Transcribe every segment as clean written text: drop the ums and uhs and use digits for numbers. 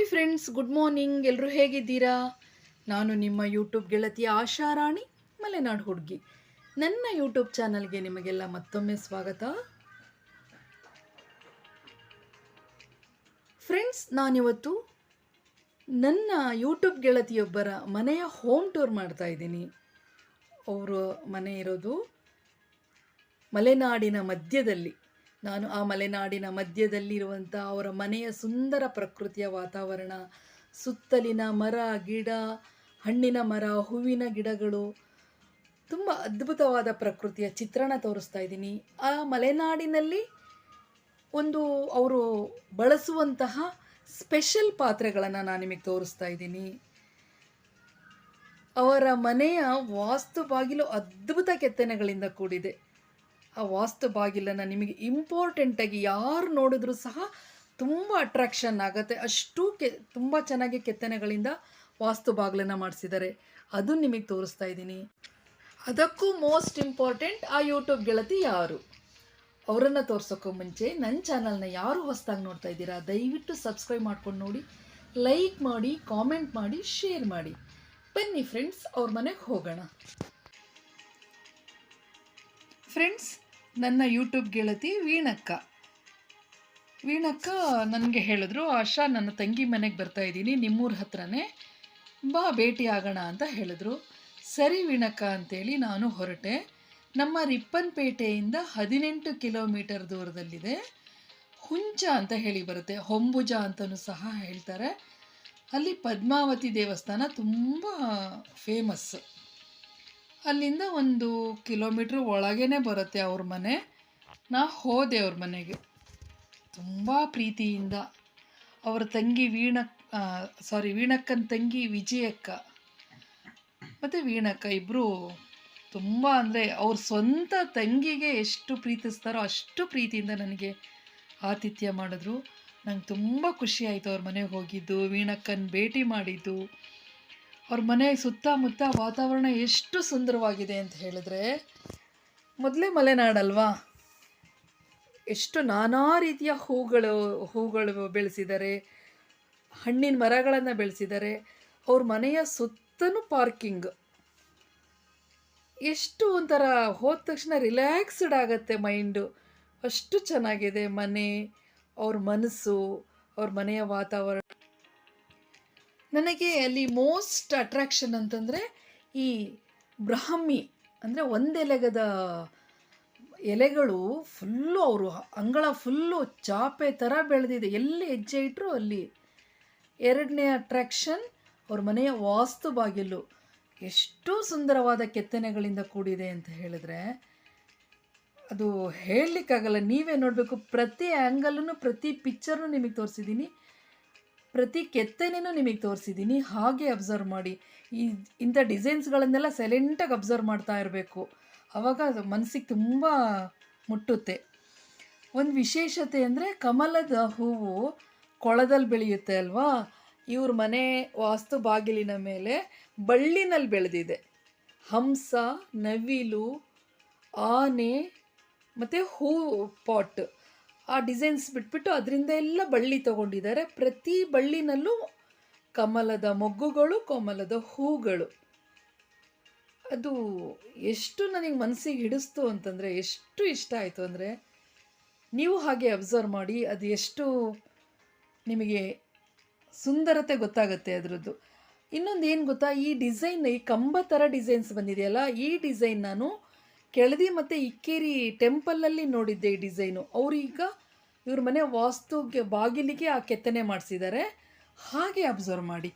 Friends, good morning. ಎಲ್ಲರೂ ಹೇಗಿದ್ದೀರಾ? ನಾನು ನಿಮ್ಮ ಯೂಟ್ಯೂಬ್ ಗೆಳತಿ ಆಶಾರಾಣಿ ಮಲೆನಾಡು ಹುಡುಗಿ. ನನ್ನ ಯೂಟ್ಯೂಬ್ ಚಾನಲ್ಗೆ ನಿಮಗೆಲ್ಲ ಮತ್ತೊಮ್ಮೆ ಸ್ವಾಗತ. ಫ್ರೆಂಡ್ಸ್, ನಾನಿವತ್ತು ನನ್ನ ಯೂಟ್ಯೂಬ್ ಗೆಳತಿಯೊಬ್ಬರ ಮನೆಯ ಹೋಮ್ ಟೂರ್ ಮಾಡ್ತಾ ಇದ್ದೀನಿ. ಅವರ ಮನೆ ಇರೋದು ಮಲೆನಾಡಿನ ಮಧ್ಯದಲ್ಲಿ. ನಾನು ಆ ಮಲೆನಾಡಿನ ಮಧ್ಯದಲ್ಲಿರುವಂಥ ಅವರ ಮನೆಯ ಸುಂದರ ಪ್ರಕೃತಿಯ ವಾತಾವರಣ, ಸುತ್ತಲಿನ ಮರ ಗಿಡ, ಹಣ್ಣಿನ ಮರ, ಹೂವಿನ ಗಿಡಗಳು, ತುಂಬ ಅದ್ಭುತವಾದ ಪ್ರಕೃತಿಯ ಚಿತ್ರಣ ತೋರಿಸ್ತಾ ಇದ್ದೀನಿ. ಆ ಮಲೆನಾಡಿನಲ್ಲಿ ಒಂದು ಅವರು ಬಳಸುವಂತಹ ಸ್ಪೆಷಲ್ ಪಾತ್ರೆಗಳನ್ನು ನಾನು ನಿಮಗೆ ತೋರಿಸ್ತಾ ಇದ್ದೀನಿ. ಅವರ ಮನೆಯ ವಾಸ್ತು ಬಾಗಿಲು ಅದ್ಭುತ ಕೆತ್ತನೆಗಳಿಂದ ಕೂಡಿದೆ. ಆ ವಾಸ್ತು ಬಾಗಿಲನ್ನು ನಿಮಗೆ ಇಂಪಾರ್ಟೆಂಟಾಗಿ ಯಾರು ನೋಡಿದ್ರೂ ಸಹ ತುಂಬ ಅಟ್ರಾಕ್ಷನ್ ಆಗುತ್ತೆ. ಅಷ್ಟು ತುಂಬ ಚೆನ್ನಾಗಿ ಕೆತ್ತನೆಗಳಿಂದ ವಾಸ್ತು ಬಾಗಿಲನ್ನು ಮಾಡಿಸಿದ್ದಾರೆ. ಅದು ನಿಮಗೆ ತೋರಿಸ್ತಾ ಇದ್ದೀನಿ. ಅದಕ್ಕೂ ಮೋಸ್ಟ್ ಇಂಪಾರ್ಟೆಂಟ್, ಆ ಯೂಟ್ಯೂಬ್ ಗೆಳತಿ ಯಾರು, ಅವರನ್ನು ತೋರ್ಸೋಕ್ಕೂ ಮುಂಚೆ ನನ್ನ ಚಾನಲ್ನ ಯಾರು ಹೊಸದಾಗಿ ನೋಡ್ತಾ ಇದ್ದೀರಾ ದಯವಿಟ್ಟು ಸಬ್ಸ್ಕ್ರೈಬ್ ಮಾಡ್ಕೊಂಡು ನೋಡಿ, ಲೈಕ್ ಮಾಡಿ, ಕಾಮೆಂಟ್ ಮಾಡಿ, ಶೇರ್ ಮಾಡಿ. ಬನ್ನಿ ಫ್ರೆಂಡ್ಸ್, ಅವ್ರ ಮನೆಗೆ ಹೋಗೋಣ. ಫ್ರೆಂಡ್ಸ್, ನನ್ನ ಯೂಟ್ಯೂಬ್ ಗೆಳತಿ ವೀಣಕ್ಕ ನನಗೆ ಹೇಳಿದ್ರು, ಆಶಾ ನನ್ನ ತಂಗಿ ಮನೆಗೆ ಬರ್ತಾ ಇದ್ದೀನಿ, ನಿಮ್ಮೂರ ಹತ್ರನೇ ಬಾ, ಭೇಟಿ ಆಗೋಣ ಅಂತ ಹೇಳಿದ್ರು. ಸರಿ ವೀಣಕ್ಕ ಅಂತೇಳಿ ನಾನು ಹೊರಟೆ. ನಮ್ಮ ರಿಪ್ಪನ್ಪೇಟೆಯಿಂದ 18 ಕಿಲೋಮೀಟರ್ ದೂರದಲ್ಲಿದೆ. ಹುಂಚ ಅಂತ ಹೇಳಿ ಬರುತ್ತೆ, ಹೊಂಬುಜ ಅಂತಲೂ ಸಹ ಹೇಳ್ತಾರೆ. ಅಲ್ಲಿ ಪದ್ಮಾವತಿ ದೇವಸ್ಥಾನ ತುಂಬ ಫೇಮಸ್. ಅಲ್ಲಿಂದ 1 ಕಿಲೋಮೀಟ್ರ್ ಒಳಗೇ ಬರುತ್ತೆ ಅವ್ರ ಮನೆ. ನಾ ಹೋದೆ ಅವ್ರ ಮನೆಗೆ ತುಂಬ ಪ್ರೀತಿಯಿಂದ. ಅವರ ತಂಗಿ ವೀಣಕ್ಕನ ತಂಗಿ ವಿಜಯಕ್ಕ ಮತ್ತು ವೀಣಕ್ಕ ಇಬ್ಬರು ತುಂಬ ಅಂದರೆ ಅವ್ರ ಸ್ವಂತ ತಂಗಿಗೆ ಎಷ್ಟು ಪ್ರೀತಿಸ್ತಾರೋ ಅಷ್ಟು ಪ್ರೀತಿಯಿಂದ ನನಗೆ ಆತಿಥ್ಯ ಮಾಡಿದ್ರು. ನಂಗೆ ತುಂಬ ಖುಷಿ ಆಯಿತು ಅವ್ರ ಮನೆಗೆ ಹೋಗಿದ್ದು, ವೀಣಕ್ಕನ ಭೇಟಿ ಮಾಡಿದ್ದು. ಅವ್ರ ಮನೆ ಸುತ್ತಮುತ್ತ ವಾತಾವರಣ ಎಷ್ಟು ಸುಂದರವಾಗಿದೆ ಅಂತ ಹೇಳಿದ್ರೆ, ಮೊದಲೇ ಮಲೆನಾಡಲ್ವಾ, ಎಷ್ಟು ನಾನಾ ರೀತಿಯ ಹೂಗಳು ಬೆಳೆಸಿದ್ದಾರೆ, ಹಣ್ಣಿನ ಮರಗಳನ್ನು ಬೆಳೆಸಿದ್ದಾರೆ. ಅವ್ರ ಮನೆಯ ಸುತ್ತಲೂ ಪಾರ್ಕಿಂಗ್, ಎಷ್ಟು ಒಂಥರ ಹೋದ ತಕ್ಷಣ ರಿಲ್ಯಾಕ್ಸ್ಡ್ ಆಗುತ್ತೆ ಮೈಂಡು. ಅಷ್ಟು ಚೆನ್ನಾಗಿದೆ ಮನೆ, ಅವ್ರ ಮನಸ್ಸು, ಅವ್ರ ಮನೆಯ ವಾತಾವರಣ. ನನಗೆ ಅಲ್ಲಿ ಮೋಸ್ಟ್ ಅಟ್ರಾಕ್ಷನ್ ಅಂತಂದರೆ ಈ ಬ್ರಾಹ್ಮಿ, ಅಂದರೆ ಒಂದೆಲೆಗದ ಎಲೆಗಳು ಫುಲ್ಲು, ಅವರು ಅಂಗಳ ಫುಲ್ಲು ಚಾಪೆ ಥರ ಬೆಳೆದಿದೆ. ಎಲ್ಲಿ ಹೆಜ್ಜೆ ಇಟ್ಟರು ಅಲ್ಲಿ. ಎರಡನೇ ಅಟ್ರಾಕ್ಷನ್, ಅವ್ರ ಮನೆಯ ವಾಸ್ತು ಬಾಗಿಲು ಎಷ್ಟು ಸುಂದರವಾದ ಕೆತ್ತನೆಗಳಿಂದ ಕೂಡಿದೆ ಅಂತ ಹೇಳಿದ್ರೆ ಅದು ಹೇಳಲಿಕ್ಕಾಗಲ್ಲ, ನೀವೇ ನೋಡಬೇಕು. ಪ್ರತಿ ಆ್ಯಂಗಲೂ, ಪ್ರತಿ ಪಿಕ್ಚರ್ನು ನಿಮಗೆ ತೋರಿಸಿದ್ದೀನಿ, ಪ್ರತಿ ಕೆತ್ತನೆಯೂ ನಿಮಗೆ ತೋರಿಸಿದ್ದೀನಿ. ಹಾಗೆ ಅಬ್ಸರ್ವ್ ಮಾಡಿ. ಇಂಥ ಡಿಸೈನ್ಸ್ಗಳನ್ನೆಲ್ಲ ಸೈಲೆಂಟಾಗಿ ಅಬ್ಸರ್ವ್ ಮಾಡ್ತಾ ಇರಬೇಕು, ಆವಾಗ ಅದು ಮನಸ್ಸಿಗೆ ತುಂಬ ಮುಟ್ಟುತ್ತೆ. ಒಂದು ವಿಶೇಷತೆ ಅಂದರೆ, ಕಮಲದ ಹೂವು ಕೊಳದಲ್ಲಿ ಬೆಳೆಯುತ್ತೆ ಅಲ್ವಾ, ಇವ್ರ ಮನೆ ವಾಸ್ತು ಬಾಗಿಲಿನ ಮೇಲೆ ಬಳ್ಳಿನಲ್ಲಿ ಬೆಳೆದಿದೆ. ಹಂಸ, ನವಿಲು, ಆನೆ ಮತ್ತು ಹೂ ಪಾಟ್, ಆ ಡಿಸೈನ್ಸ್ ಬಿಟ್ಬಿಟ್ಟು ಅದರಿಂದ ಎಲ್ಲ ಬಳ್ಳಿ ತೊಗೊಂಡಿದ್ದಾರೆ. ಪ್ರತಿ ಬಳ್ಳಿನಲ್ಲೂ ಕಮಲದ ಮೊಗ್ಗುಗಳು, ಕಮಲದ ಹೂಗಳು. ಅದು ಎಷ್ಟು ನನಗೆ ಮನಸ್ಸಿಗೆ ಹಿಡಿಸ್ತು ಅಂತಂದರೆ, ಎಷ್ಟು ಇಷ್ಟ ಆಯಿತು ಅಂದರೆ, ನೀವು ಹಾಗೆ ಅಬ್ಸರ್ವ್ ಮಾಡಿ, ಅದು ಎಷ್ಟು ನಿಮಗೆ ಸುಂದರತೆ ಗೊತ್ತಾಗುತ್ತೆ ಅದರದ್ದು. ಇನ್ನೊಂದು ಏನು ಗೊತ್ತಾ, ಈ ಡಿಸೈನ್, ಈ ಕಂಬ ಥರ ಡಿಸೈನ್ಸ್ ಬಂದಿದೆಯಲ್ಲ, ಈ ಡಿಸೈನ್ ನಾನು ಕೆಳದಿ ಮತ್ತು ಇಕ್ಕೇರಿ ಟೆಂಪಲಲ್ಲಿ ನೋಡಿದ್ದೆ. ಈ ಡಿಸೈನು ಅವರೀಗ ಇವ್ರ ಮನೆ ವಾಸ್ತುಗೆ ಬಾಗಿಲಿಗೆ ಆ ಕೆತ್ತನೆ ಮಾಡಿಸಿದ್ದಾರೆ. ಹಾಗೆ ಅಬ್ಸರ್ವ್ ಮಾಡಿ.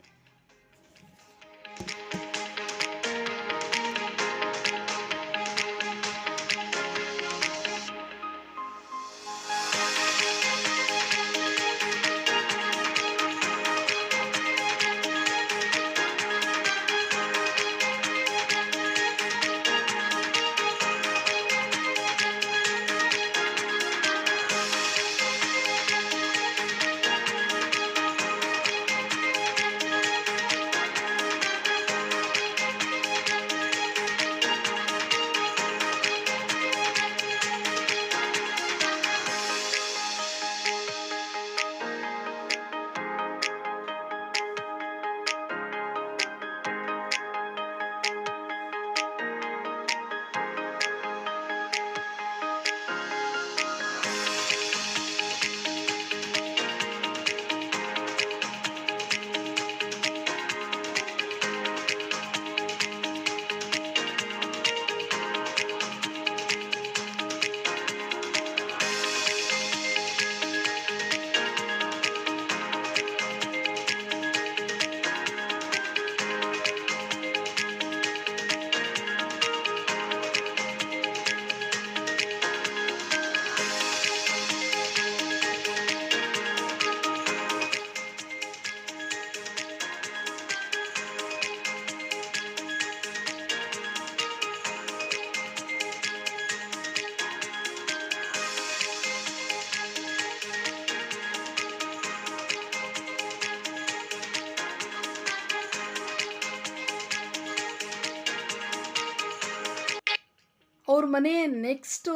ಅವ್ರ ಮನೆ ನೆಕ್ಸ್ಟು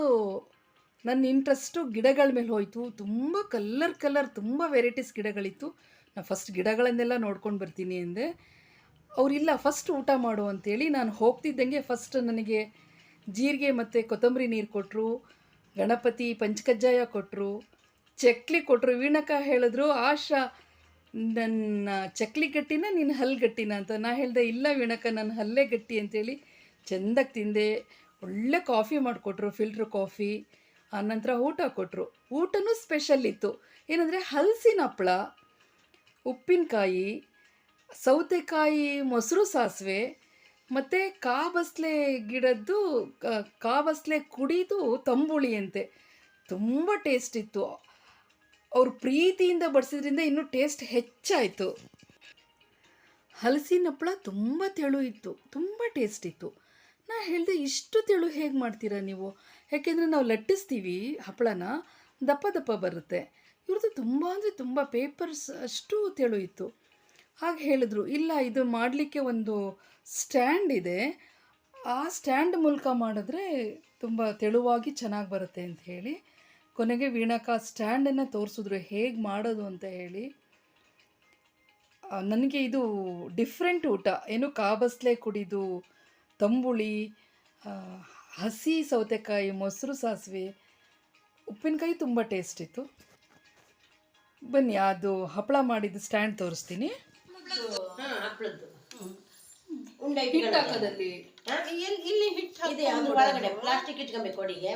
ನನ್ನ ಇಂಟ್ರೆಸ್ಟು ಗಿಡಗಳ ಮೇಲೆ ಹೋಯಿತು. ತುಂಬ ಕಲರ್ ತುಂಬ ವೆರೈಟೀಸ್ ಗಿಡಗಳಿತ್ತು. ನಾನು ಫಸ್ಟ್ ಗಿಡಗಳನ್ನೆಲ್ಲ ನೋಡ್ಕೊಂಡು ಬರ್ತೀನಿ ಅಂದೆ. ಅವರಿಲ್ಲ ಫಸ್ಟ್ ಊಟ ಮಾಡು ಅಂತೇಳಿ ನಾನು ಹೋಗ್ತಿದ್ದಂಗೆ ಫಸ್ಟ್ ನನಗೆ ಜೀರಿಗೆ ಮತ್ತು ಕೊತ್ತಂಬರಿ ನೀರು ಕೊಟ್ಟರು, ಗಣಪತಿ ಪಂಚಕಜ್ಜಾಯ ಕೊಟ್ಟರು, ಚಕ್ಲಿ ಕೊಟ್ಟರು. ವೀಣಕ್ಕ ಹೇಳಿದ್ರು, ಆಶಾ ನನ್ನ ಚಕ್ಲಿ ಗಟ್ಟಿನ ನಿನ್ನ ಹಲ್ಲು ಗಟ್ಟಿನ ಅಂತ. ನಾನು ಹೇಳಿದೆ, ಇಲ್ಲ ವೀಣಕ್ಕ ನನ್ನ ಹಲ್ಲೇ ಗಟ್ಟಿ ಅಂತೇಳಿ ಚೆಂದಾಗಿ ತಿಂದೆ. ಒಳ್ಳೆ ಕಾಫಿ ಮಾಡಿಕೊಟ್ರು, ಫಿಲ್ಟ್ರ್ ಕಾಫಿ. ಆನಂತರ ಊಟ ಕೊಟ್ಟರು. ಊಟನೂ ಸ್ಪೆಷಲ್ ಇತ್ತು. ಏನಂದರೆ ಹಲಸಿನ ಹಪ್ಪಳ, ಉಪ್ಪಿನಕಾಯಿ, ಸೌತೆಕಾಯಿ ಮೊಸರು ಸಾಸಿವೆ ಮತ್ತು ಕಾಬಸ್ಲೆ ಗಿಡದ್ದು ಕಾಬಸ್ಲೆ ಕುಡಿದು ತಂಬುಳಿ ಅಂತೆ. ತುಂಬ ಟೇಸ್ಟ್ ಇತ್ತು. ಅವ್ರು ಪ್ರೀತಿಯಿಂದ ಬಡಿಸಿದ್ರಿಂದ ಇನ್ನೂ ಟೇಸ್ಟ್ ಹೆಚ್ಚಾಯಿತು. ಹಲಸಿನ ಹಪ್ಪಳ ತುಂಬ ತೆಳು ಇತ್ತು, ತುಂಬ ಟೇಸ್ಟ್ ಇತ್ತು. ನಾ ಹೇಳಿದೆ, ಇಷ್ಟು ತೆಳು ಹೇಗೆ ಮಾಡ್ತೀರಾ ನೀವು? ಯಾಕೆಂದರೆ ನಾವು ಲಟ್ಟಿಸ್ತೀವಿ ಹಪ್ಪಳನ, ದಪ್ಪ ದಪ್ಪ ಬರುತ್ತೆ. ಇವ್ರದ್ದು ತುಂಬ ಅಂದರೆ ತುಂಬ ಪೇಪರ್ಸ್ ಅಷ್ಟು ತೆಳು ಇತ್ತು. ಹಾಗೆ ಹೇಳಿದ್ರು, ಇಲ್ಲ ಇದು ಮಾಡಲಿಕ್ಕೆ ಒಂದು ಸ್ಟ್ಯಾಂಡ್ ಇದೆ, ಆ ಸ್ಟ್ಯಾಂಡ್ ಮೂಲಕ ಮಾಡಿದ್ರೆ ತುಂಬ ತೆಳುವಾಗಿ ಚೆನ್ನಾಗಿ ಬರುತ್ತೆ ಅಂತ ಹೇಳಿ ಕೊನೆಗೆ ವೀಣಕ್ಕ ಸ್ಟ್ಯಾಂಡನ್ನು ತೋರಿಸಿದ್ರು ಹೇಗೆ ಮಾಡೋದು ಅಂತ ಹೇಳಿ. ನನಗೆ ಇದು ಡಿಫ್ರೆಂಟ್ ಊಟ. ಏನು ಕಾಬಸ್ಲೆ ಕುಡಿದು ತಂಬುಳಿ, ಹಸಿ ಸೌತೆಕಾಯಿ, ಮೊಸರು ಸಾಸಿವೆ, ಉಪ್ಪಿನಕಾಯಿ ತುಂಬ ಟೇಸ್ಟ್ ಇತ್ತು. ಬನ್ನಿ ಅದು ಹಪ್ಪಳ ಮಾಡಿದ್ದು ಸ್ಟ್ಯಾಂಡ್ ತೋರಿಸ್ತೀನಿ. ಹಿಟ್ಟು ಹಾಕೋದಲ್ಲಿ ಇಲ್ಲಿ ಹಿಟ್ಟು ಇದೆ, ಒಳಗಡೆ ಪ್ಲಾಸ್ಟಿಕ್ ಇಟ್ಕೊಬೇಕು. ಅಡಿಗೆ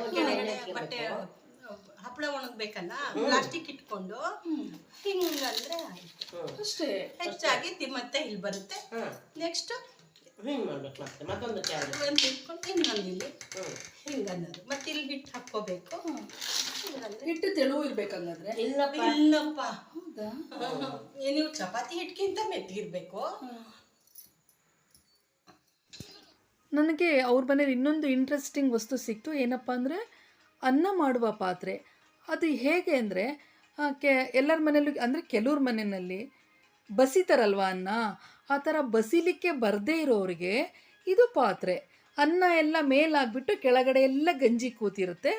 ಬಟ್ಟೆ ಹಪ್ಪಳ ಒಣಗ್ಬೇಕಲ್ಲ, ಪ್ಲಾಸ್ಟಿಕ್ ಇಟ್ಕೊಂಡು ಹಿಂಗಂದ್ರೆ ಅಷ್ಟೇ. ಹೆಚ್ಚಾಗಿ ಮತ್ತೆ ಇಲ್ಲಿ ಬರುತ್ತೆ. ನೆಕ್ಸ್ಟ್ ಹಿಂಗೆ ಮಾಡ್ಬೇಕು. ಮತ್ತೆ ಮತ್ತೊಂದು ಒಂದು ಇಟ್ಕೊಂಡು ಹಿಂಗಂದು ಇಲ್ಲಿ ಹಿಂಗನ್ನೋದು. ಮತ್ತೆ ಇಲ್ಲಿ ಹಿಟ್ಟು ಹಾಕ್ಕೋಬೇಕು. ಹಿಟ್ಟು ತೆಳು ಇರ್ಬೇಕಂದ್ರೆ ಇಲ್ಲಪ್ಪ, ಹೌದಾ? ನೀವು ಚಪಾತಿ ಹಿಟ್ಗಿಂತ ಮೆತ್ತಗಿರ್ಬೇಕು. ನನಗೆ ಅವ್ರ ಮನೇಲಿ ಇನ್ನೊಂದು ಇಂಟ್ರೆಸ್ಟಿಂಗ್ ವಸ್ತು ಸಿಕ್ತು. ಏನಪ್ಪ ಅಂದರೆ ಅನ್ನ ಮಾಡುವ ಪಾತ್ರೆ. ಅದು ಹೇಗೆ ಅಂದರೆ ಎಲ್ಲರ ಮನೇಲೂ ಅಂದರೆ ಕೆಲವ್ರ ಮನೆಯಲ್ಲಿ ಬಸಿತಾರಲ್ವ ಅನ್ನ, ಆ ಥರ ಬಸಿಲಿಕ್ಕೆ ಬರದೇ ಇರೋರಿಗೆ ಇದು ಪಾತ್ರೆ. ಅನ್ನ ಎಲ್ಲ ಮೇಲಾಗ್ಬಿಟ್ಟು ಕೆಳಗಡೆ ಎಲ್ಲ ಗಂಜಿ ಕೂತಿರುತ್ತೆ.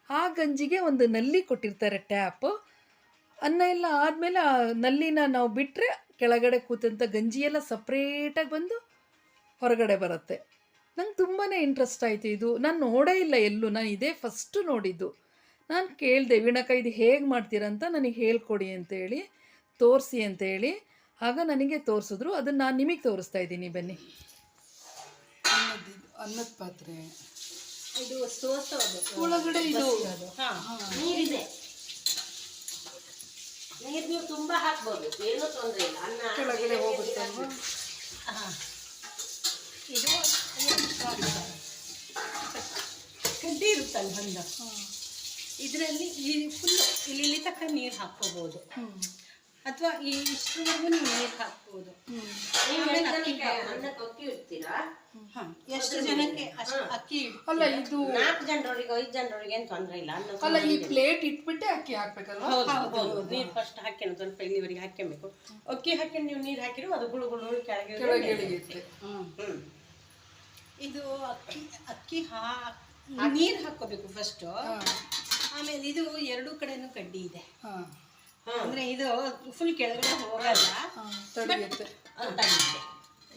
ಆ ಗಂಜಿಗೆ ಒಂದು ನಲ್ಲಿ ಕೊಟ್ಟಿರ್ತಾರೆ, ಟ್ಯಾಪ್. ಅನ್ನ ಎಲ್ಲ ಆದಮೇಲೆ ಆ ನಲ್ಲಿನ ನಾವು ಬಿಟ್ಟರೆ ಕೆಳಗಡೆ ಕೂತಂಥ ಗಂಜಿ ಎಲ್ಲ ಸಪ್ರೇಟಾಗಿ ಬಂದು ಹೊರಗಡೆ ಬರುತ್ತೆ. ನಂಗೆ ತುಂಬಾ ಇಂಟ್ರೆಸ್ಟ್ ಆಯಿತು ಇದು. ನಾನು ನೋಡೇ ಇಲ್ಲ ಎಲ್ಲೂ, ನಾನು ಇದೇ ಫಸ್ಟು ನೋಡಿದ್ದು. ನಾನು ಕೇಳಿದೆ, ವೀಣಕ್ಕ ಇದು ಹೇಗೆ ಮಾಡ್ತೀರಂತ ನನಗೆ ಹೇಳ್ಕೊಡಿ ಅಂತೇಳಿ, ತೋರಿಸಿ ಅಂತೇಳಿ. ಆಗ ನನಗೆ ತೋರಿಸಿದ್ರು. ಅದನ್ನು ನಾನು ನಿಮಗೆ ತೋರಿಸ್ತಾ ಇದ್ದೀನಿ, ಬನ್ನಿ. ಅನ್ನದ ಪಾತ್ರೆ ಇದು ಒಳಗಡೆ ಇದು ನೀರಿದೆ. ನೀರು ನೀವು ತುಂಬ ಹಾಕ್ಬೋದು, ಏನೂ ತೊಂದರೆ ಇಲ್ಲ. ಅನ್ನ ಕೆಳಗಡೆ ಹೋಗುತ್ತಲ್ವ. ಇದು ಕಡ್ಡಿ ಇರುತ್ತಲ್ಲ ಹೊಂದ, ಇದರಲ್ಲಿ ಈ ಫುಲ್ ಇಲ್ಲಿ ತಕ್ಕ ನೀರು ಹಾಕ್ಕೋಬೋದು, ಅಥವಾ ಈ ಇಷ್ಟರವರೆಗೂ ನೀವು ನೀರು ಹಾಕ್ಬೋದು. ಅಕ್ಕಿ ಇಡ್ತೀರಾ? ಎಷ್ಟು ಜನಕ್ಕೆ ಅಷ್ಟು ಅಕ್ಕಿ? ಅಲ್ಲ, ಇದು 4 ಜನರಿಗೆ 5 ಜನರಿಗೆ ಏನು ತೊಂದರೆ ಇಲ್ಲ. ಅಲ್ಲ, ಈ ಪ್ಲೇಟ್ ಇಟ್ಬಿಟ್ಟೆ ಅಕ್ಕಿ ಹಾಕ್ಬೇಕಲ್ಲ? ಹೌದು, ನೀರು ಫಸ್ಟ್ ಹಾಕ್ಯಣ, ಸ್ವಲ್ಪ ಇಲ್ಲಿವರೆಗೆ ಹಾಕ್ಯಬೇಕು. ಅಕ್ಕಿ ಹಾಕ್ಯಂಡು ನೀವು ನೀರು ಹಾಕಿರೋ ಅದು ಗುಳು ಗುಳು ಕೆಳಗೆ ಇಳಿಯುತ್ತೆ. ಇದು ಅಕ್ಕಿ ನೀರು ಹಾಕ್ಕೋಬೇಕು ಫಸ್ಟು. ಆಮೇಲೆ ಇದು 2 ಕಡೆನೂ ಕಡ್ಡಿ ಇದೆ, ಅಂದ್ರೆ ಇದು ಫುಲ್ ಕೆಳಗಡೆ ಹೋಗಲ್ಲ,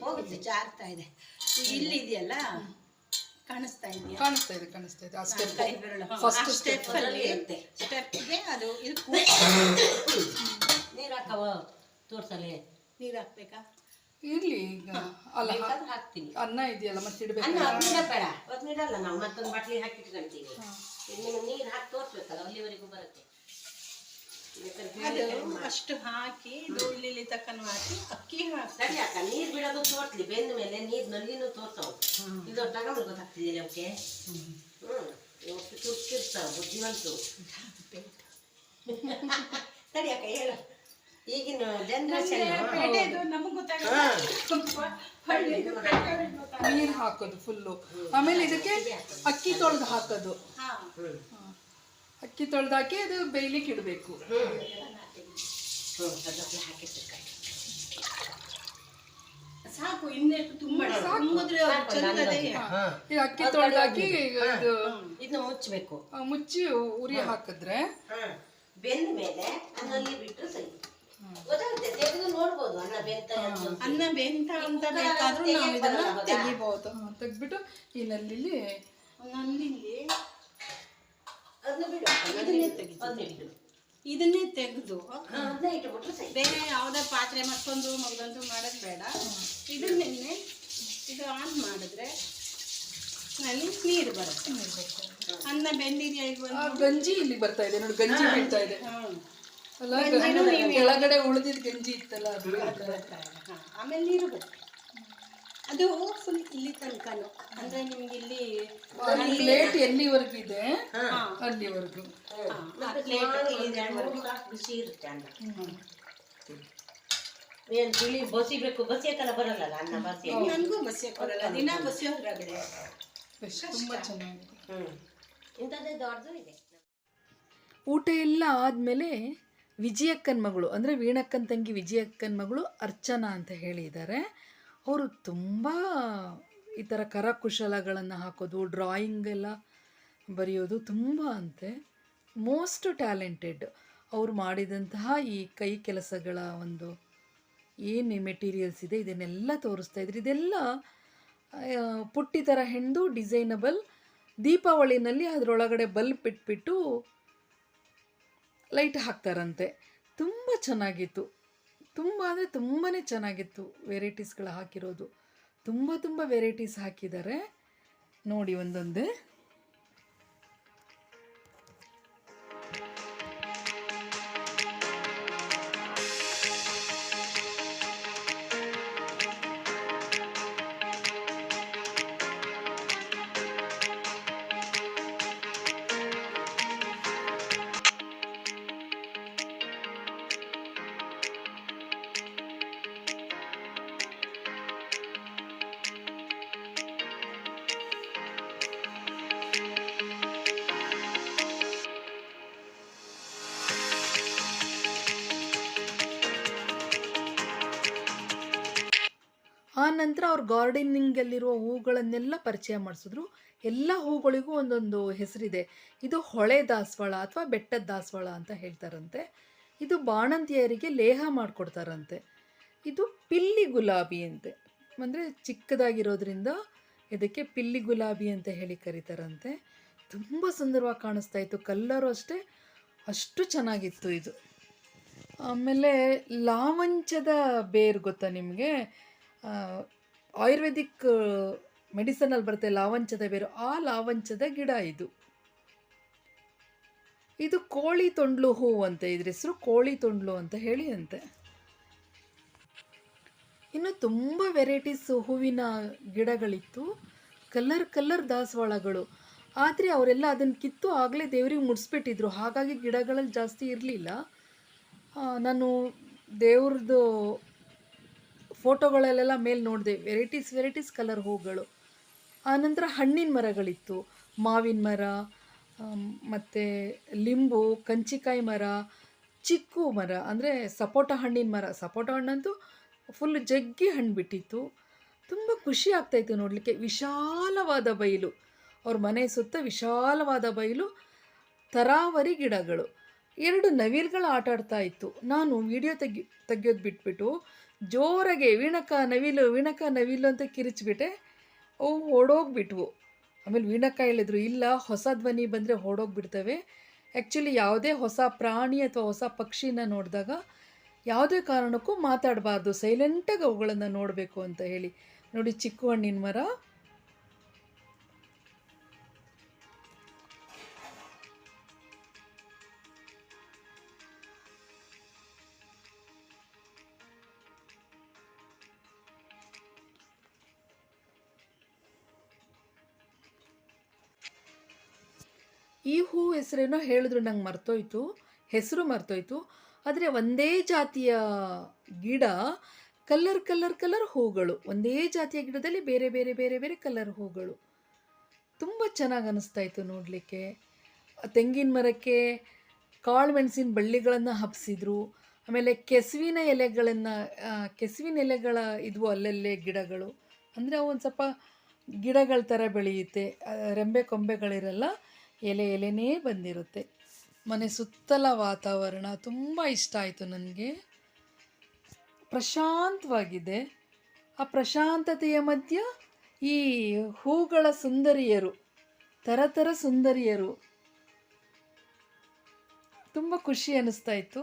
ಹೋಗುತ್ತೆ, ಜಾರ್ತಾ ಇದೆ. ಇಲ್ಲಿ ಇದೆಯಲ್ಲ, ಕಾಣಿಸ್ತಾ ಇದೆಯಾ? ಕಾಣಿಸ್ತಾ ಇದೆ. ಫಸ್ಟ್ ಸ್ಟೆಪ್ ಅಲ್ಲಿ ಇರುತ್ತೆ. ಸ್ಟೆಪ್ಗೆ ಅದು ಇದು ನೀರು ಹಾಕವ ತೋರ್ಸಲೆ. ನೀರು ಹಾಕ್ಬೇಕಾ? ಇರ್ಲಿ, ಈಗ ಅಲ್ಲ ಹಾಕ್ತೀನಿ. ಅನ್ನ ಇದೆಯಲ್ಲ, ಮತ್ತೆ ಇಡಬೇಕು. ಬೇಡ, ಇಡಲ್ಲ, ನಾವು ಮತ್ತೊಂದು ಬಾಟ್ಲಿ ಹಾಕಿಟ್ಕೊಂತೀವಿ. ನೀವು ನೀರು ಹಾಕಿ ತೋರ್ಸ್ಬೇಕಲ್ಲ, ಅಲ್ಲಿವರೆಗೂ ಬರುತ್ತೆ. ಅದು ಅಷ್ಟು ಹಾಕಿ ಇದು ಇಲ್ಲಿ ತಕ್ಕನು ಹಾಕಿ ಅಕ್ಕಿ ಸರಿ ಅಕ್ಕ. ನೀರು ಬಿಡೋದು ತೋರ್ಸ್ಲಿ, ಬೆಂದ ಮೇಲೆ ನೀರು ನಲ್ಲಿನೂ ತೋರ್ಸವು. ಇದು ತಗೊಂಡು ಗೊತ್ತಾಗ್ತಿದ್ದೀರಿ ಅವಕ್ಕೆ. ಇವತ್ತು ತುರ್ಕಿರ್ತಾವ ಬುದ್ಧಿವಂತು. ಸರಿ ಅಕ್ಕ, ಹೇಳು. ಈಗಿನ ಜನರೇಷನ್ ನಮಗೆ ನೀರು ಹಾಕೋದು ಫುಲ್ಲು. ಆಮೇಲೆ ಇದಕ್ಕೆ ಅಕ್ಕಿ ತೊಳೆದು ಹಾಕೋದು. ಅಕ್ಕಿ ತೊಳೆದಾಕಿ ಅದು ಬೇಯ್ಲಿಕ್ಕೆ ಇಡಬೇಕು. ಸಾಕು, ಇನ್ನೆಷ್ಟು ತುಂಬ ಮುಗಿದ್ರೆ ಚೆಲ್ಲದೆ ಈ ಅಕ್ಕಿ ತೊಳೆದಾಕಿ ಇದು ಇದನ್ನ ಮುಚ್ಚಬೇಕು. ಮುಚ್ಚಿ ಉರಿ ಹಾಕಿದ್ರೆ ಬೆಂದ ಮೇಲೆ ಅನ್ನಲ್ಲಿ ಬಿಟ್ಟರೆ ಸರಿ. ಗೊತ್ತಾಗುತ್ತೆ, ತೆಗೆದು ನೋಡ್ಬೋದು ಅನ್ನ ಬೆಂತ ಅಂತ ಬೇಕಾದ್ರೂ ನಾವು ಇದನ್ನ ತೆಗಿಬಹುದು. ತೆಗ್ದ್ಬಿಟ್ಟು ಈ ನಲ್ಲಿಲಿ ಅದನ್ನ ಬಿಡು, ಇದನ್ನೇ ತೆಗೆದು ಬೇರೆ ಯಾವುದೇ ಪಾತ್ರೆ ಮತ್ತೊಂದು ಮಗದೊಂದು ಮಾಡೋದು ಬೇಡ. ಇದನ್ನೇ ಇದು ಆನ್ ಮಾಡಿದ್ರೆ ನಲ್ಲಿ ನೀರು ಬರುತ್ತೆ. ಅನ್ನ ಬೆಂದಿದೆಯಾ ಇಲ್ವಾ? ಗಂಜಿ ಇಲ್ಲಿ ಬರ್ತಾ ಇದೆ ನೋಡಿ, ಗಂಜಿ ಬೀಳ್ತಾ ಇದೆ ಅಲ್ಲ, ಕೆಳಗಡೆ ಉಳಿದಿದ್ ಗಂಜಿ ಇತ್ತಲ್ಲ ಅದು. ಆಮೇಲೆ ನೀರು ಬರುತ್ತೆ. ಅದು ಫುಲ್ ಇಲ್ಲಿ ತನಕನು ಅಂದ್ರೆ ನಿಮ್ಗೆ ಇಲ್ಲಿ ಪ್ಲೇಟ್ ಎಲ್ಲಿವರೆಗೂ ಇದೆ ಅಲ್ಲಿವರೆಗೂ ಬಿಸಿ ಇರುತ್ತೆ ಅನ್ನ. ಏನ್ ತಿಳಿ ಬಸಿಬೇಕು, ಬಸಿಯಕ್ಕಲ್ಲ ಬರಲ್ಲ ಅನ್ನ. ಬಸಿ ನನಗೂ ಬಸಿಯಕ್ಕೆ ಬರಲ್ಲ, ದಿನ ಬಸಿ ಹೊರಗಡೆ ತುಂಬಾ ಚೆನ್ನಾಗಿದೆ. ಇಂಥದ್ದೇ ದೊಡ್ಡದು ಇದೆ. ಊಟ ಎಲ್ಲ ಆದಮೇಲೆ ವಿಜಯಕ್ಕನ ಮಗಳು ಅಂದರೆ ವೀಣಕ್ಕನ ತಂಗಿ ವಿಜಯಕ್ಕನ ಮಗಳು ಅರ್ಚನಾ ಅಂತ ಹೇಳಿದ್ದಾರೆ. ಅವರು ತುಂಬ ಈ ಥರ ಕರಕುಶಲಗಳನ್ನು ಹಾಕೋದು, ಡ್ರಾಯಿಂಗ್ ಎಲ್ಲ ಬರೆಯೋದು ತುಂಬ ಅಂತೆ. Most talented. ಅವರು ಮಾಡಿದಂತಹ ಈ ಕೈ ಕೆಲಸಗಳ ಒಂದು ಏನು ಮೆಟೀರಿಯಲ್ಸ್ ಇದೆ ಇದನ್ನೆಲ್ಲ ತೋರಿಸ್ತಾ ಇದ್ರು. ಇದೆಲ್ಲ ಪುಟ್ಟಿ ಥರ ಹೆಣ್ದು ಡಿಸೈನಬಲ್. ದೀಪಾವಳಿನಲ್ಲಿ ಅದರೊಳಗಡೆ ಬಲ್ಬ್ ಇಟ್ಬಿಟ್ಟು ಲೈಟ್ ಹಾಕ್ತಾರಂತೆ. ತುಂಬ ಚೆನ್ನಾಗಿತ್ತು, ತುಂಬ ಅಂದರೆ ತುಂಬಾ ಚೆನ್ನಾಗಿತ್ತು. ವೆರೈಟೀಸ್ಗಳು ಹಾಕಿರೋದು ತುಂಬ ವೆರೈಟೀಸ್ ಹಾಕಿದ್ದಾರೆ ನೋಡಿ ಒಂದೊಂದೇ. ಆ ನಂತರ ಅವ್ರು ಗಾರ್ಡನಿಂಗಲ್ಲಿರುವ ಹೂಗಳನ್ನೆಲ್ಲ ಪರಿಚಯ ಮಾಡಿಸಿದ್ರು. ಎಲ್ಲ ಹೂಗಳಿಗೂ ಒಂದೊಂದು ಹೆಸರಿದೆ. ಇದು ಹೊಳೆ ದಾಸವಾಳ ಅಥವಾ ಬೆಟ್ಟದ ದಾಸವಾಳ ಅಂತ ಹೇಳ್ತಾರಂತೆ. ಇದು ಬಾಣಂತಿಯರಿಗೆ ಲೇಹ ಮಾಡಿಕೊಡ್ತಾರಂತೆ. ಇದು ಪಿಲ್ಲಿ ಗುಲಾಬಿ ಅಂತೆ, ಅಂದರೆ ಚಿಕ್ಕದಾಗಿರೋದ್ರಿಂದ ಇದಕ್ಕೆ ಪಿಲ್ಲಿ ಗುಲಾಬಿ ಅಂತ ಹೇಳಿ ಕರೀತಾರಂತೆ. ತುಂಬ ಸುಂದರವಾಗಿ ಕಾಣಿಸ್ತಾ ಇತ್ತು, ಕಲ್ಲರು ಅಷ್ಟೇ ಅಷ್ಟು ಚೆನ್ನಾಗಿತ್ತು ಇದು. ಆಮೇಲೆ ಲಾವಂಚದ ಬೇರು ಗೊತ್ತಾ ನಿಮಗೆ? ಆಯುರ್ವೇದಿಕ್ ಮೆಡಿಸನಲ್ಲಿ ಬರುತ್ತೆ ಲಾವಂಚದ ಬೇರು, ಆ ಲಾವಂಚದ ಗಿಡ ಇದು. ಇದು ಕೋಳಿ ತೊಂಡ್ಲು ಹೂವು ಅಂತೆ, ಇದ್ರ ಹೆಸರು ಕೋಳಿ ತೊಂಡ್ಲು ಅಂತ ಹೇಳಿ ಅಂತೆ. ಇನ್ನು ತುಂಬ ವೆರೈಟೀಸ್ ಹೂವಿನ ಗಿಡಗಳಿತ್ತು, ಕಲರ್ ದಾಸವಾಳಗಳು. ಆದರೆ ಅವರೆಲ್ಲ ಅದನ್ನು ಕಿತ್ತು ಆಗಲೇ ದೇವ್ರಿಗೆ ಮುಡಿಸ್ಬಿಟ್ಟಿದ್ರು, ಹಾಗಾಗಿ ಗಿಡಗಳಲ್ಲಿ ಜಾಸ್ತಿ ಇರಲಿಲ್ಲ. ನಾನು ದೇವ್ರದ್ದು ಫೋಟೋಗಳಲ್ಲೆಲ್ಲ ಮೇಲೆ ನೋಡಿದೆ, ವೆರೈಟೀಸ್ ಕಲರ್ ಹೂಗಳು. ಆನಂತರ ಹಣ್ಣಿನ ಮರಗಳಿತ್ತು, ಮಾವಿನ ಮರ, ಮತ್ತು ಲಿಂಬು, ಕಂಚಿಕಾಯಿ ಮರ, ಚಿಕ್ಕು ಮರ ಅಂದರೆ ಸಪೋಟ ಹಣ್ಣಿನ ಮರ. ಸಪೋಟ ಹಣ್ಣಂತೂ ಫುಲ್ ಜಗ್ಗಿ ಹಣ್ಣು ಬಿಟ್ಟಿತ್ತು. ತುಂಬ ಖುಷಿ ಆಗ್ತಾಯಿತ್ತು ನೋಡಲಿಕ್ಕೆ. ವಿಶಾಲವಾದ ಬಯಲು, ಅವ್ರ ಮನೆ ಸುತ್ತ ವಿಶಾಲವಾದ ಬಯಲು, ತರಾವರಿ ಗಿಡಗಳು. 2 ನವಿಲುಗಳು ಆಟ ಆಡ್ತಾ ಇತ್ತು. ನಾನು ವಿಡಿಯೋ ತೆಗಿಯೋದು ಬಿಟ್ಬಿಟ್ಟು ಜೋರಾಗೆ ವೀಣಕ್ಕ ನವಿಲು ಅಂತ ಕಿರಿಚ್ಬಿಟ್ಟೆ. ಅವು ಓಡೋಗ್ಬಿಟ್ವು. ಆಮೇಲೆ ವೀಣಕ್ಕ ಹೇಳಿದ್ರು, ಇಲ್ಲ ಹೊಸ ಧ್ವನಿ ಬಂದರೆ ಓಡೋಗ್ಬಿಡ್ತವೆ. ಆ್ಯಕ್ಚುಲಿ ಯಾವುದೇ ಹೊಸ ಪ್ರಾಣಿ ಅಥವಾ ಹೊಸ ಪಕ್ಷಿನ ನೋಡಿದಾಗ ಯಾವುದೇ ಕಾರಣಕ್ಕೂ ಮಾತಾಡಬಾರ್ದು, ಸೈಲೆಂಟಾಗಿ ಅವುಗಳನ್ನು ನೋಡಬೇಕು ಅಂತ ಹೇಳಿ. ನೋಡಿ ಚಿಕ್ಕು ಹಣ್ಣಿನ ಮರ. ಈ ಹೂ ಹೆಸರೇನೋ ಹೇಳಿದ್ರು, ನಂಗೆ ಮರ್ತೋಯ್ತು, ಹೆಸರು ಮರ್ತೋಯ್ತು. ಆದರೆ ಒಂದೇ ಜಾತಿಯ ಗಿಡ, ಕಲರ್ ಹೂಗಳು. ಒಂದೇ ಜಾತಿಯ ಗಿಡದಲ್ಲಿ ಬೇರೆ ಕಲರ್ ಹೂಗಳು. ತುಂಬ ಚೆನ್ನಾಗಿ ಅನ್ನಿಸ್ತಾ ಇತ್ತು ನೋಡಲಿಕ್ಕೆ. ತೆಂಗಿನ ಮರಕ್ಕೆ ಕಾಳು ಮೆಣಸಿನ ಬಳ್ಳಿಗಳನ್ನು ಹಬ್ಸಿದ್ರು. ಆಮೇಲೆ ಕೆಸುವಿನ ಎಲೆಗಳ ಇದ್ವು ಅಲ್ಲಲ್ಲೇ ಗಿಡಗಳು. ಅಂದರೆ ಅವು ಒಂದು ಸ್ವಲ್ಪ ಗಿಡಗಳ ಥರ ಬೆಳೆಯುತ್ತೆ, ರೆಂಬೆ ಕೊಂಬೆಗಳಿರಲ್ಲ, ಎಲೆನೇ ಬಂದಿರುತ್ತೆ. ಮನೆ ಸುತ್ತಲ ವಾತಾವರಣ ತುಂಬ ಇಷ್ಟ ಆಯಿತು ನನಗೆ. ಪ್ರಶಾಂತವಾಗಿದೆ. ಆ ಪ್ರಶಾಂತತೆಯ ಮಧ್ಯ ಈ ಹೂಗಳ ಸುಂದರಿಯರು, ಥರ ಸುಂದರಿಯರು, ತುಂಬ ಖುಷಿ ಅನ್ನಿಸ್ತಾ ಇತ್ತು.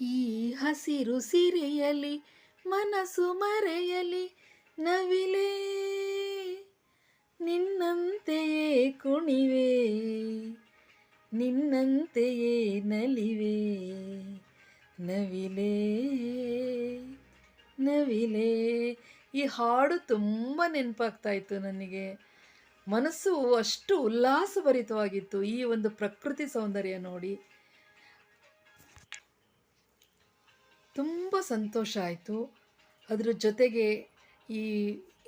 ಈ ಹಸಿರು ಸಿರೆಯಲಿ ಮನಸ್ಸು ಮರೆಯಲಿ ನವಿಲೇ, ನಿನ್ನಂತೆಯೇ ಕುಣಿವೆ, ನಿನ್ನಂತೆಯೇ ನಲಿವೆ, ನವಿಲೇ ನವಿಲೇ. ಈ ಹಾಡು ತುಂಬ ನೆನಪಾಗ್ತಾ ಇತ್ತು ನನಗೆ. ಮನಸ್ಸು ಅಷ್ಟು ಉಲ್ಲಾಸಭರಿತವಾಗಿತ್ತು ಈ ಒಂದು ಪ್ರಕೃತಿ ಸೌಂದರ್ಯ ನೋಡಿ. ತುಂಬ ಸಂತೋಷ ಆಯಿತು. ಅದ್ರ ಜೊತೆಗೆ ಈ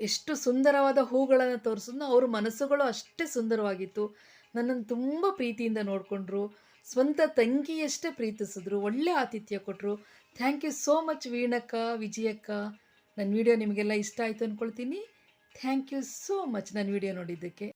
ಎಷ್ಟು ಸುಂದರವಾದ ಹೂಗಳನ್ನು ತೋರಿಸಿದ್ನೋ ಅವ್ರ ಮನಸ್ಸುಗಳು ಅಷ್ಟೇ ಸುಂದರವಾಗಿತ್ತು. ನನ್ನನ್ನು ತುಂಬ ಪ್ರೀತಿಯಿಂದ ನೋಡಿಕೊಂಡ್ರು, ಸ್ವಂತ ತಂಗಿಯಷ್ಟೇ ಪ್ರೀತಿಸಿದ್ರು, ಒಳ್ಳೆ ಆತಿಥ್ಯ ಕೊಟ್ಟರು. ಥ್ಯಾಂಕ್ ಯು ಸೋ ಮಚ್ ವೀಣಕ್ಕ, ವಿಜಯಕ್ಕ. ನನ್ನ ವಿಡಿಯೋ ನಿಮಗೆಲ್ಲ ಇಷ್ಟ ಆಯಿತು ಅಂದ್ಕೊಳ್ತೀನಿ. ಥ್ಯಾಂಕ್ ಯು ಸೋ ಮಚ್ ನನ್ನ ವಿಡಿಯೋ ನೋಡಿದ್ದಕ್ಕೆ.